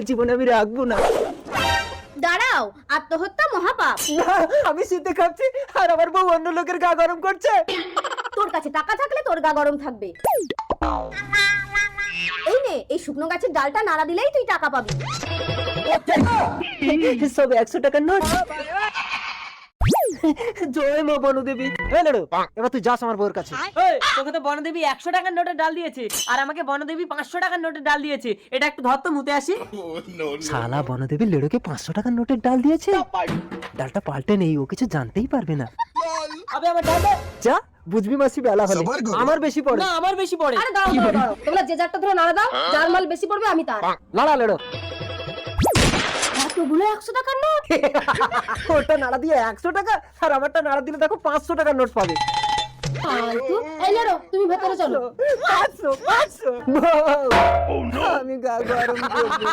জীবনে আমি রাখবো না। দাঁড়াও, আত্মহত্যা মহাপাপ। না, আমি শীতে খাচ্ছি আর আমার বউ অন্য লোকের গা গরম করছে। তোর কাছে টাকা থাকলে তোর গা গরম থাকবে। এই নে, এই শুকনো গাছের ডালটা নাড়া দিলেই তুই টাকা পাবি। সব 100 টাকার নোট। জয় মা বনদেবী। এবার তুই যাস আমার বউর কাছে। তোকে তো বনদেবী 100 টাকার নোটের ডাল দিয়েছে, আর আমাকে বনদেবী 500 টাকার নোটের ডাল দিয়েছে। এটা একটু ধর তো, মুতে আসি। শালা বনদেবী লেড়োকে 500 টাকার নোটের ডাল দিয়েছে। ডালটা পাল্টে নেই, ও কিছু জানতেই পারবে না। আবে আমার ডাল দে। যা বুঝবি মাসি, বেলা হলে আমার বেশি পড়ে। না, আমার বেশি পড়ে। আরে দাঁড়াও দাঁড়াও দাঁড়াও, তোমরা যে যারটা ধরে নাড়া দাও, যার মাল বেশি পড়বে আমি তার। নাড়া লেড়ো। এতগুলো 100 টাকার নোট। ওটা নাড়া দিয়ে 100 টাকা, আর আমারটা নাড়া দিলে দেখো 500 টাকার নোট পাবে। ফালতু। এই লেরো, তুমি ভেতরে চলো। 500 আমি গা গরম করবো।